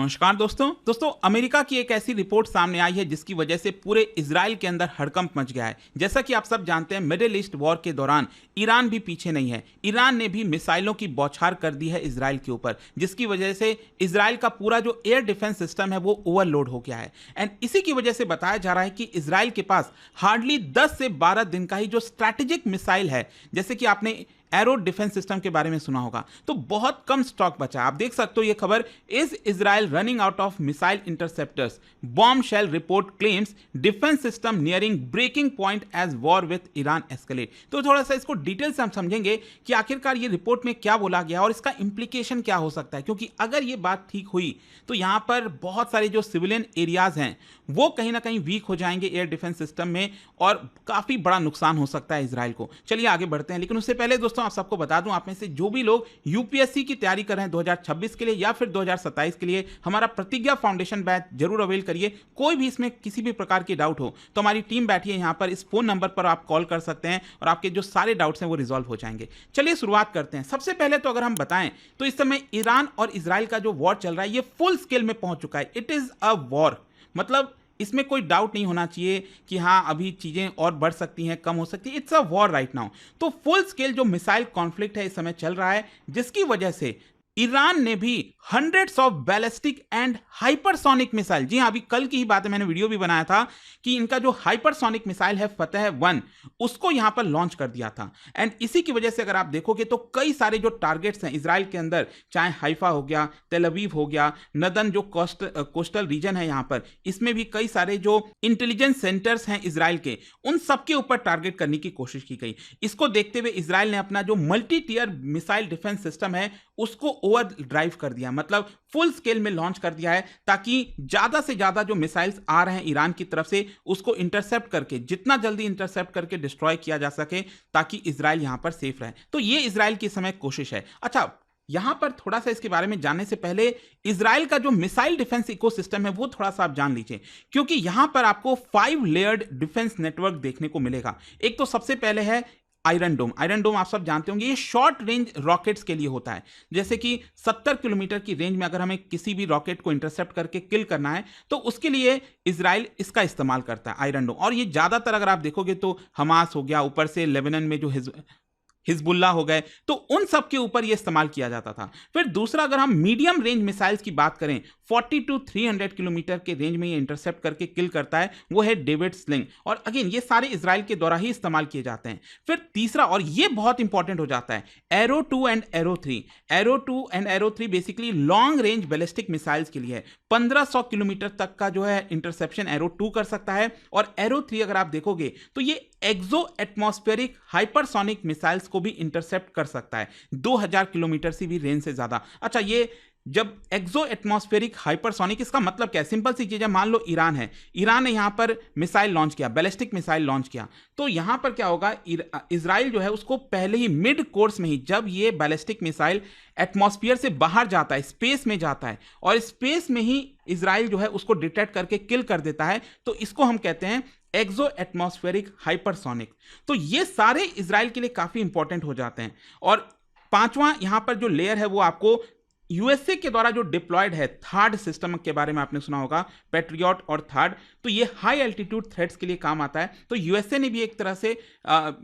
नमस्कार दोस्तों अमेरिका की एक ऐसी रिपोर्ट सामने आई है जिसकी वजह से पूरे इजराइल के अंदर हड़कंप मच गया है। जैसा कि आप सब जानते हैं, मिडिल ईस्ट वॉर के दौरान ईरान भी पीछे नहीं है। ईरान ने भी मिसाइलों की बौछार कर दी है इजराइल के ऊपर, जिसकी वजह से इजराइल का पूरा जो एयर डिफेंस सिस्टम है वो ओवरलोड हो गया है। एंड इसी की वजह से बताया जा रहा है कि इजराइल के पास हार्डली 10 से 12 दिन का ही जो स्ट्रैटेजिक मिसाइल है, जैसे कि आपने एरो डिफेंस सिस्टम के बारे में सुना होगा, तो बहुत कम स्टॉक बचा। आप देख सकते हो ये खबर, is Israel running out of missile interceptors, bombshell report claims defence system nearing breaking point as war with Iran escalate. तो थोड़ा सा इसको डिटेल से हम समझेंगे कि आखिरकार ये रिपोर्ट में क्या बोला गया और इसका इंप्लीकेशन क्या हो सकता है, क्योंकि अगर ये बात ठीक हुई तो यहां पर बहुत सारे जो सिविलियन एरियाज हैं वो कहीं ना कहीं वीक हो जाएंगे एयर डिफेंस सिस्टम में और काफी बड़ा नुकसान हो सकता है इजराइल को। चलिए आगे बढ़ते हैं, लेकिन उससे पहले दोस्तों आप सबको बता दूं, आप में से जो भी लोग यूपीएससी की तैयारी कर रहे हैं 2026 के लिए या फिर 2027 के लिए, हमारा प्रतिज्ञा फाउंडेशन बैच जरूर अवेल करिए। कोई भी इसमें किसी भी प्रकार की डाउट हो तो हमारी टीम बैठी है यहां पर, इस फोन नंबर पर आप कॉल कर सकते हैं और आपके जो सारे डाउट्स हैं वो रिजॉल्व हो जाएंगे। चलिए शुरुआत करते हैं। सबसे पहले तो अगर हम बताएं तो इस समय ईरान और इजराइल का जो वॉर चल रहा है ये फुल स्केल में पहुंच चुका है। इट इज अ वॉर, मतलब इसमें कोई डाउट नहीं होना चाहिए कि हाँ अभी चीजें और बढ़ सकती हैं, कम हो सकती है। It's a war right now. तो फुल स्केल जो मिसाइल कॉन्फ्लिक्ट है इस समय चल रहा है, जिसकी वजह से ईरान ने भी hundreds of ballistic and hypersonic missile, जी हाँ अभी कल की ही बात है, मैंने वीडियो भी बनाया था कि इनका जो हाइपरसोनिक मिसाइल है फतेह 1 उसको यहां पर लॉन्च कर दिया था। एंड इसी की वजह से अगर आप देखोगे तो कई सारे जो टारगेट्स हैं इजराइल के अंदर, चाहे हाइफा हो गया, तेल अवीव हो गया, नदन जो कोस्टल रीजन है यहां पर, इसमें भी कई सारे जो इंटेलिजेंस सेंटर्स हैं इजराइल के, उन सबके ऊपर टारगेट करने की कोशिश की गई। इसको देखते हुए इजराइल ने अपना जो multi tier missile defence system है उसको ओवर ड्राइव कर दिया, मतलब फुल स्केल में लॉन्च कर दिया है, ताकि ज्यादा से ज्यादा जो मिसाइल्स आ रहे हैं ईरान की तरफ से उसको इंटरसेप्ट करके, जितना जल्दी इंटरसेप्ट करके डिस्ट्रॉय किया जा सके, ताकि इजराइल यहां पर सेफ रहे। तो ये इजराइल की समय कोशिश है। अच्छा, यहां पर थोड़ा सा इसके बारे में जानने से पहले इजराइल का जो मिसाइल डिफेंस इकोसिस्टम है वो थोड़ा सा आप जान लीजिए, क्योंकि यहां पर आपको 5 लेयर्ड डिफेंस नेटवर्क देखने को मिलेगा। एक तो सबसे पहले है आयरन डोम। आयरन डोम आप सब जानते होंगे, ये शॉर्ट रेंज रॉकेट्स के लिए होता है। जैसे कि 70 किलोमीटर की रेंज में अगर हमें किसी भी रॉकेट को इंटरसेप्ट करके किल करना है तो उसके लिए इजराइल इसका इस्तेमाल करता है, आयरन डोम। और ये ज्यादातर अगर आप देखोगे तो हमास हो गया, ऊपर से लेबनान में जो हिजबुल्ला हो गए, तो उन सब के ऊपर यह इस्तेमाल किया जाता था। फिर दूसरा, अगर हम मीडियम रेंज मिसाइल्स की बात करें, 40 टू 300 किलोमीटर के रेंज में ये इंटरसेप्ट करके किल करता है, वो है डेविड स्लिंग। और अगेन ये सारे इजराइल के द्वारा ही इस्तेमाल किए जाते हैं। फिर तीसरा, और ये बहुत इंपॉर्टेंट हो जाता है, arrow 2 and arrow 3। Arrow 2 and arrow 3 basically long range ballistic missiles के लिए है। 1500 किलोमीटर तक का जो है इंटरसेप्शन एरो 2 कर सकता है। और एरो 3 अगर आप देखोगे तो ये एक्सो एटमॉस्फेरिक हाइपरसोनिक मिसाइल्स को भी इंटरसेप्ट कर सकता है, 2000 किलोमीटर से भी रेंज से ज्यादा। अच्छा, ये जब एक्सो एटमॉस्फेरिक हाइपरसोनिक, इसका मतलब क्या है? सिंपल सी चीज है, मान लो ईरान है, ईरान ने यहां पर मिसाइल लॉन्च किया, बैलिस्टिक मिसाइल लॉन्च किया, तो यहां पर क्या होगा, इजराइल जो है उसको पहले ही मिड कोर्स में ही, जब ये बैलिस्टिक मिसाइल एटमॉस्फेयर से बाहर जाता है, स्पेस में जाता है, और स्पेस में ही इजराइल जो है उसको डिटेक्ट करके किल कर देता है, तो इसको हम कहते हैं एक्सो एटमॉस्फेरिक हाइपरसोनिक। तो ये सारे इजराइल के लिए काफी इंपॉर्टेंट हो जाते हैं। और पांचवां यहां पर जो लेयर है वो आपको यूएसए के द्वारा जो डिप्लॉयड है थर्ड सिस्टम के बारे में आपने सुना होगा, पैट्रियट और थर्ड, तो ये हाई एल्टीट्यूड थ्रेट्स के लिए काम आता है। तो यूएसए ने भी एक तरह से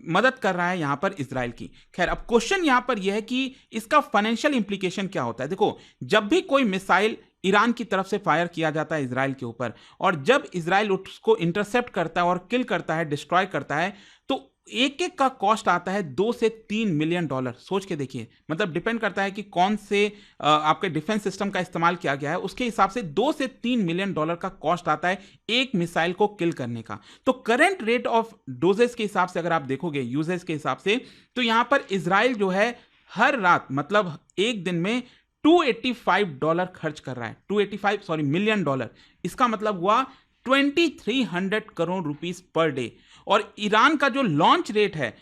मदद कर रहा है यहां पर इजराइल की। खैर, अब क्वेश्चन यहां पर यह है कि इसका फाइनेंशियल इंप्लीकेशन क्या होता है। देखो, जब भी कोई मिसाइल ईरान की तरफ से फायर किया जाता है इजराइल के ऊपर, और जब इजराइल उसको इंटरसेप्ट करता है और किल करता है, डिस्ट्रॉय करता है, तो एक एक का कॉस्ट आता है 2 से 3 मिलियन डॉलर। सोच के देखिए, मतलब डिपेंड करता है कि कौन से आपके डिफेंस सिस्टम का इस्तेमाल किया गया है, उसके हिसाब से 2 से 3 मिलियन डॉलर का कॉस्ट आता है एक मिसाइल को किल करने का। तो करंट रेट ऑफ डोजेस के हिसाब से अगर आप देखोगे, यूजेस के हिसाब से, तो यहां पर इजराइल जो है हर रात, मतलब एक दिन में $285 खर्च कर रहा है, 285 मिलियन डॉलर। इसका मतलब हुआ 2300 करोड़ रुपीस पर डे। और ईरान का जो लॉन्च रेट है,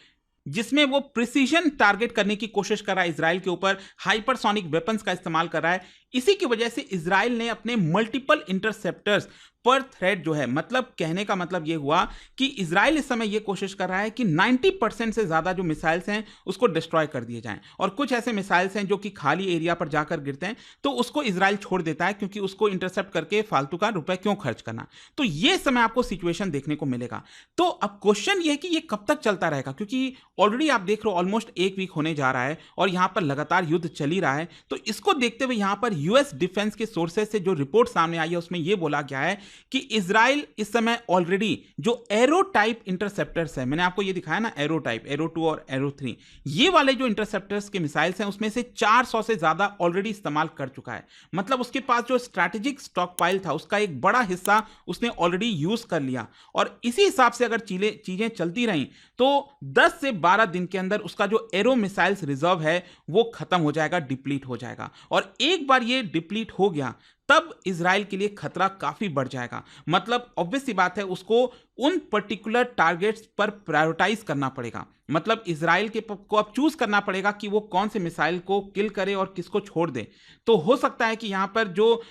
जिसमें वो प्रिसीजन टारगेट करने की कोशिश कर रहा है इजराइल के ऊपर, हाइपरसोनिक वेपन्स का इस्तेमाल कर रहा है, इसी की वजह से इजराइल ने अपने मल्टीपल इंटरसेप्टर्स पर थ्रेड जो है, मतलब कहने का मतलब यह हुआ कि इजराइल इस समय यह कोशिश कर रहा है कि 90% से ज्यादा जो मिसाइल्स हैं उसको डिस्ट्रॉय कर दिए जाएं, और कुछ ऐसे मिसाइल्स हैं जो कि खाली एरिया पर जाकर गिरते हैं तो उसको इजराइल छोड़ देता है, क्योंकि उसको इंटरसेप्ट करके फालतू का रुपए क्यों खर्च करना। तो यह समय आपको सिचुएशन देखने को मिलेगा। तो अब क्वेश्चन यह है कि यह कब तक चलता रहेगा, क्योंकि ऑलरेडी आप देख रहे हो ऑलमोस्ट एक वीक होने जा रहा है और यहां पर लगातार युद्ध चल ही रहा है। तो इसको देखते हुए यहां पर यूएस डिफेंस के सोर्सेज से जो रिपोर्ट सामने आई है उसमें यह बोला गया है कि इजराइल इस समय ऑलरेडी जो एरो टाइप इंटरसेप्टर्स है, मैंने आपको ये दिखाया ना, एरो टाइप, एरो 2 और एरो 3, ये वाले जो इंटरसेप्टर्स के मिसाइल्स हैं उसमें से 400 से ज्यादा ऑलरेडी इस्तेमाल कर चुका है। मतलब उसके पास जो स्ट्रैटेजिक स्टॉक पाइल था उसका एक बड़ा हिस्सा उसने ऑलरेडी यूज कर लिया, और इसी हिसाब से अगर चीजें चलती रहीं तो 10 से 12 दिन के अंदर उसका जो एरो मिसाइल्स रिजर्व है वो खत्म हो जाएगा, डिप्लीट हो जाएगा। और एक बार ये डिप्लीट हो गया तब इजराइल के लिए खतरा काफी बढ़ जाएगा। मतलब ऑब्वियस सी बात है, उसको उन पर्टिकुलर टारगेट्स पर प्रायोरिटाइज करना पड़ेगा। मतलब इजराइल को अब चूज करना पड़ेगा कि वो कौन से मिसाइल को किल करे और किसको छोड़ दे। तो हो सकता है कि यहां पर जो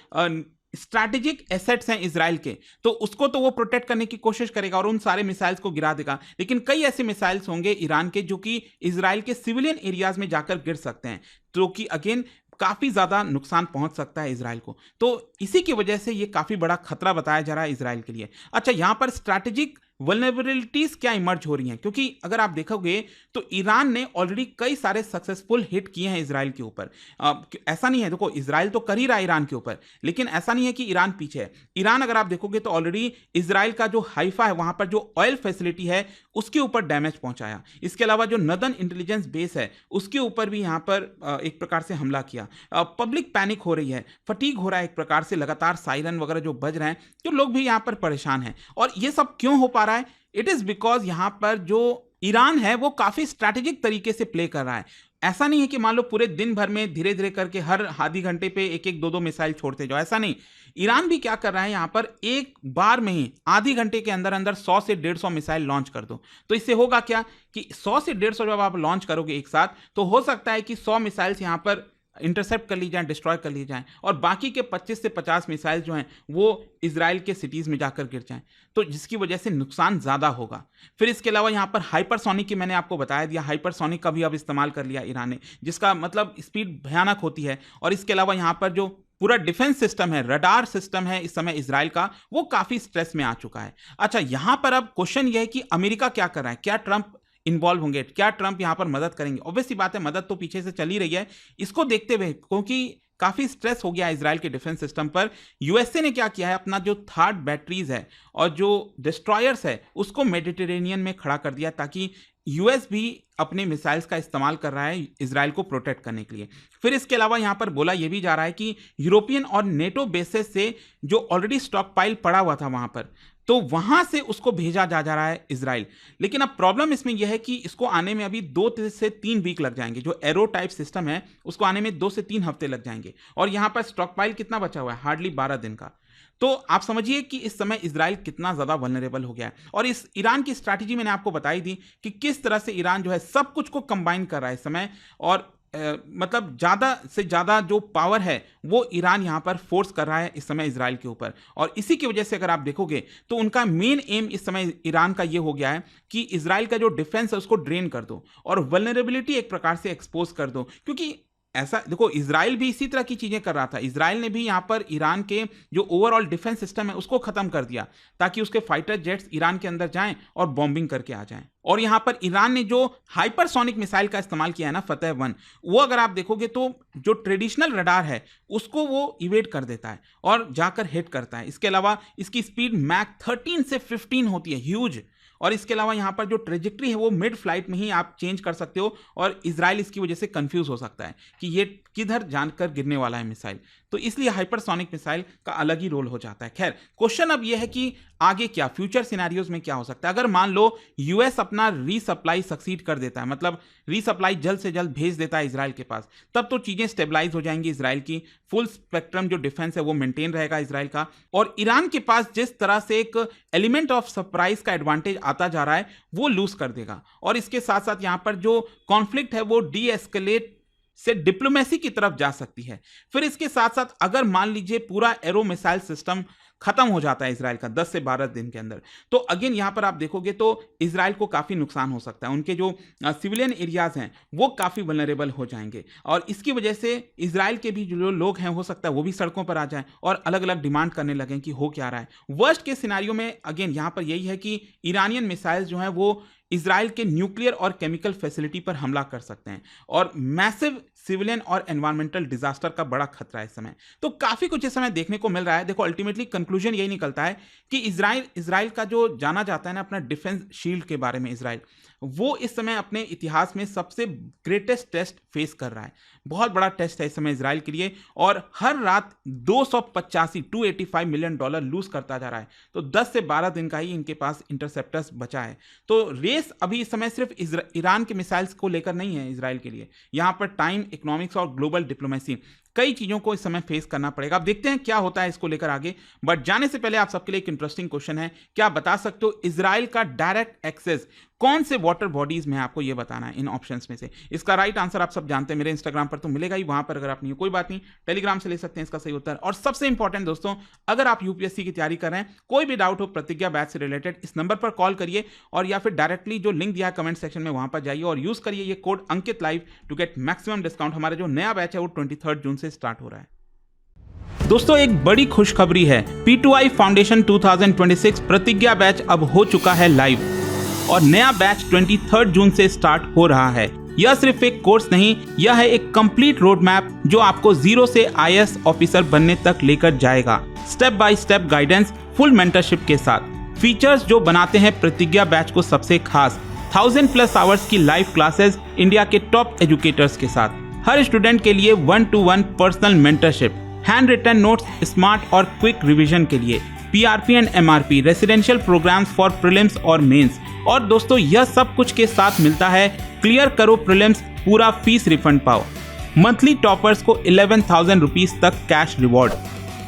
स्ट्रैटेजिक एसेट्स हैं इजराइल के, तो उसको तो वो प्रोटेक्ट करने की कोशिश करेगा और उन सारे मिसाइल्स को गिरा देगा, लेकिन कई ऐसे मिसाइल्स होंगे ईरान के जो कि इजराइल के सिविलियन एरियाज में जाकर गिर सकते हैं, जो कि अगेन काफी ज्यादा नुकसान पहुंच सकता है इजराइल को। तो इसी की वजह से ये काफी बड़ा खतरा बताया जा रहा है इजराइल के लिए। अच्छा, यहां पर स्ट्रैटेजिक वल्नरेबिलिटीज क्या इमर्ज हो रही हैं, क्योंकि अगर आप देखोगे तो ईरान ने ऑलरेडी कई सारे सक्सेसफुल हिट किए हैं इजराइल के ऊपर। ऐसा नहीं है, देखो इजराइल तो कर ही रहा है ईरान के ऊपर, लेकिन ऐसा नहीं है कि ईरान पीछे है। ईरान अगर आप देखोगे तो ऑलरेडी इजराइल का जो हाइफा है वहां पर जो ऑयल फैसिलिटी है उसके ऊपर डैमेज पहुंचाया। इसके अलावा जो नदन इंटेलिजेंस बेस है उसके ऊपर भी यहां पर एक प्रकार से हमला किया। पब्लिक पैनिक हो रही है, फटीग हो रहा है एक प्रकार से, लगातार सायरन वगैरह जो बज रहे हैं, तो लोग भी यहां पर परेशान हैं। और ये सब क्यों हो पा रहा है? इट इज बिकॉज यहां पर जो ईरान है वो काफी स्ट्रैटेजिक तरीके से प्ले कर रहा है। ऐसा नहीं है कि मान लो पूरे दिन भर में धीरे धीरे करके हर आधी घंटे पे एक एक दो दो मिसाइल छोड़ते जाओ, ऐसा नहीं। ईरान भी क्या कर रहा है, यहां पर एक बार में ही आधी घंटे के अंदर अंदर 100 से 150 मिसाइल लॉन्च कर दो। तो इससे होगा क्या कि 100 से 150 जब आप लॉन्च करोगे एक साथ, तो हो सकता है कि 100 मिसाइल्स यहां पर इंटरसेप्ट कर ली जाएं, डिस्ट्रॉय कर ली जाएं, और बाकी के 25 से 50 मिसाइल जो हैं वो इजराइल के सिटीज में जाकर गिर जाएं, तो जिसकी वजह से नुकसान ज्यादा होगा। फिर इसके अलावा यहां पर हाइपरसोनिक की मैंने आपको बताया दिया, हाइपरसोनिक का भी अब इस्तेमाल कर लिया ईरान ने, जिसका मतलब स्पीड भयानक होती है। और इसके अलावा यहां पर जो पूरा डिफेंस सिस्टम है, रडार सिस्टम है इस समय इजराइल का, वो काफी स्ट्रेस में आ चुका है। अच्छा, यहां पर अब क्वेश्चन यह है कि अमेरिका क्या कर रहा है, क्या ट्रंप इन्वॉल्व होंगे, क्या ट्रंप यहां पर मदद करेंगे? ऑब्वियस सी बात है, मदद तो पीछे से चली रही है। इसको देखते हुए, क्योंकि काफी स्ट्रेस हो गया है इजराइल के डिफेंस सिस्टम पर, यूएसए ने क्या किया है, अपना जो थर्ड बैटरीज है और जो डिस्ट्रॉयर्स है उसको मेडिटेरेनियन में खड़ा कर दिया, ताकि यूएस भी अपने मिसाइल्स का इस्तेमाल कर रहा है इजराइल को प्रोटेक्ट करने के लिए। फिर इसके अलावा यहां पर बोला यह भी जा रहा है कि यूरोपियन और नेटो बेसेस से जो ऑलरेडी स्टॉक पाइल पड़ा हुआ था वहां पर, तो वहां से उसको भेजा जा रहा है इजराइल। लेकिन अब प्रॉब्लम इसमें यह है कि इसको आने में अभी 2 से 3 वीक लग जाएंगे। जो एरो टाइप सिस्टम है उसको आने में 2 से 3 हफ्ते लग जाएंगे, और यहां पर स्टॉक पाइल कितना बचा हुआ है, हार्डली 12 दिन का। तो आप समझिए कि इस समय इजराइल कितना ज्यादा वल्नरेबल हो गया है। और इस ईरान की स्ट्रैटेजी मैंने आपको बताई थी कि किस तरह से ईरान जो है सब कुछ को कंबाइन कर रहा है इस समय, और मतलब ज्यादा से ज्यादा जो पावर है वो ईरान यहां पर फोर्स कर रहा है इस समय इजराइल के ऊपर। और इसी की वजह से अगर आप देखोगे तो उनका मेन एम इस समय ईरान का ये हो गया है कि इजराइल का जो डिफेंस है उसको ड्रेन कर दो और वल्नरेबिलिटी एक प्रकार से एक्सपोज कर दो। क्योंकि ऐसा देखो, इजराइल भी इसी तरह की चीजें कर रहा था। इजराइल ने भी यहां पर ईरान के जो ओवरऑल डिफेंस सिस्टम है उसको खत्म कर दिया, ताकि उसके फाइटर जेट्स ईरान के अंदर जाएं और बॉम्बिंग करके आ जाएं। और यहां पर ईरान ने जो हाइपरसोनिक मिसाइल का इस्तेमाल किया है ना, फतेह 1, वो अगर आप देखोगे तो जो ट्रेडिशनल रडार है उसको वो इवेट कर देता है और जाकर हिट करता है। इसके अलावा इसकी स्पीड मैक 13 से 15 होती है, ह्यूज। और इसके अलावा यहां पर जो ट्रेजेक्ट्री है वो मिड फ्लाइट में ही आप चेंज कर सकते हो, और इजराइल इसकी वजह से कंफ्यूज हो सकता है कि ये किधर जानकर गिरने वाला है मिसाइल। तो इसलिए हाइपरसोनिक मिसाइल का अलग ही रोल हो जाता है। खैर, क्वेश्चन अब यह है कि आगे क्या, फ्यूचर सिनेरियोज में क्या हो सकता है। अगर मान लो यूएस अपना रीसप्लाई सक्सीड कर देता है, मतलब रीसप्लाई जल्द से जल्द भेज देता है इजराइल के पास, तब तो चीजें स्टेबलाइज हो जाएंगी इजराइल की। फुल स्पेक्ट्रम जो डिफेंस है वो मेंटेन रहेगा इजराइल का। और ईरान के पास जिस तरह से एक एलिमेंट ऑफ सरप्राइज का एडवांटेज आता जा रहा है वो लूज कर देगा। और इसके साथ साथ यहां पर जो कॉन्फ्लिक्ट है वो डी एस्केलेट से डिप्लोमेसी की तरफ जा सकती है। फिर इसके साथ साथ अगर मान लीजिए पूरा एरो मिसाइल सिस्टम खत्म हो जाता है इजराइल का 10 से 12 दिन के अंदर, तो अगेन यहां पर आप देखोगे तो इजराइल को काफी नुकसान हो सकता है। उनके जो सिविलियन एरियाज हैं वो काफी वल्नरेबल हो जाएंगे और इसकी वजह से इजराइल के भी जो लोग हैं हो सकता है वो भी सड़कों पर आ जाएं और अलग अलग डिमांड करने लगें कि हो क्या रहा है। वर्स्ट के सिनारियो में अगेन यहां पर यही है कि ईरानियन मिसाइल्स जो हैं वो इजराइल के न्यूक्लियर और केमिकल फैसिलिटी पर हमला कर सकते हैं और मैसिव सिविलियन और एनवायरमेंटल डिजास्टर का बड़ा खतरा है इस समय। तो काफी कुछ इस समय देखने को मिल रहा है। देखो अल्टीमेटली कंक्लूजन यही निकलता है कि इजराइल का जो जाना जाता है ना अपना डिफेंस शील्ड के बारे में, इजराइल वो इस समय अपने इतिहास में सबसे ग्रेटेस्ट टेस्ट फेस कर रहा है। बहुत बड़ा टेस्ट है इस समय इजराइल के लिए और हर रात 285 मिलियन डॉलर लूज करता जा रहा है। तो 10 से 12 दिन का ही इनके पास इंटरसेप्टर्स बचा है। तो रेस अभी इस समय सिर्फ ईरान के मिसाइल्स को लेकर नहीं है इजराइल के लिए, यहां पर टाइम, इकोनॉमिक्स और ग्लोबल डिप्लोमेसी कई चीजों को इस समय फेस करना पड़ेगा। अब देखते हैं क्या होता है इसको लेकर आगे। बट जाने से पहले आप सबके लिए एक इंटरेस्टिंग क्वेश्चन है, क्या आप बता सकते हो इजराइल का डायरेक्ट एक्सेस कौन से वाटर बॉडीज में है? आपको यह बताना है इन ऑप्शंस में से। इसका राइट आंसर आप सब जानते हैं, मेरे इंस्टाग्राम पर तो मिलेगा ही, वहां पर अगर आप नहीं, कोई बात नहीं, टेलीग्राम से ले सकते हैं इसका सही उत्तर। और सबसे इंपॉर्टेंट दोस्तों, अगर आप यूपीएससी की तैयारी कर रहे हैं, कोई भी डाउट हो प्रतिज्ञा बैच से रिलेटेड, इस नंबर पर कॉल करिए और या फिर डायरेक्टली जो लिंक दिया है कमेंट सेक्शन में वहां पर जाइए और यूज करिए ये code Ankit live to get maximum discount. हमारा जो नया बैच है वो 23 जून से स्टार्ट हो रहा है। दोस्तों एक बड़ी खुशखबरी है, P2I फाउंडेशन 2026 प्रतिज्ञा बैच अब हो चुका है लाइव और नया बैच 23 जून से स्टार्ट हो रहा है। यह सिर्फ एक कोर्स नहीं, यह है एक कंप्लीट रोड मैप जो आपको जीरो से IAS ऑफिसर बनने तक लेकर जाएगा। Step by step guidance, full mentorship के साथ फीचर्स जो बनाते हैं प्रतिज्ञा बैच को सबसे खास। 1000+ आवर्स की लाइव क्लासेस इंडिया के टॉप एजुकेटर्स के साथ, हर स्टूडेंट के लिए 1-to-1 personal mentorship, hand written notes, smart और क्विक रिवीजन के लिए, PRP and MRP, residential programmes for prelims और मेंस। और दोस्तों यह सब कुछ के साथ मिलता है क्लियर करो प्रीलिम्स, पूरा फीस रिफंड पाओ, मंथली टॉपर्स को 11,000 रुपीज तक कैश रिवॉर्ड।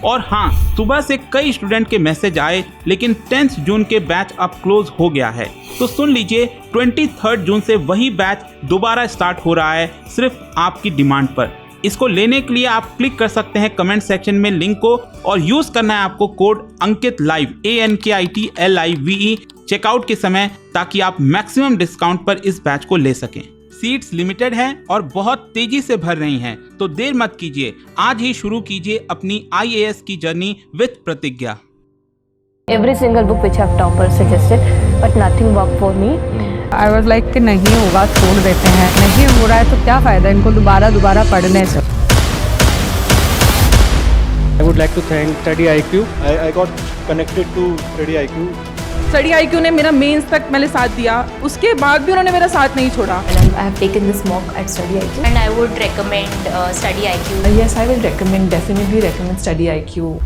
और हाँ, सुबह से कई स्टूडेंट के मैसेज आए लेकिन 10 जून के बैच अब क्लोज हो गया है, तो सुन लीजिए 23 जून से वही बैच दोबारा स्टार्ट हो रहा है सिर्फ आपकी डिमांड पर। इसको लेने के लिए आप क्लिक कर सकते हैं कमेंट सेक्शन में लिंक को और यूज करना है आपको code Ankit live ANKITLIVE checkout के समय, ताकि आप मैक्सिमम डिस्काउंट पर इस बैच को ले सकें। सीट्स लिमिटेड हैं और बहुत तेजी से भर रही हैं, तो देर मत कीजिए, आज ही शुरू कीजिए अपनी IAS की जर्नी विद प्रतिज्ञा। Every single book which have toppers suggested, but nothing worked for me. I was like कि नहीं होगा, छोड़ देते हैं, नहीं हो रहा है तो क्या फायदा इनको दोबारा पढ़ने से। I would like to thank Study IQ. I got connected to Study IQ. Study IQ ने मेरा मेंस तक मैंने साथ दिया, उसके बाद भी उन्होंने मेरा साथ नहीं छोड़ा। And I have taken this mock at Study IQ. And I would recommend Study IQ. Yes, I will recommend, definitely recommend Study IQ.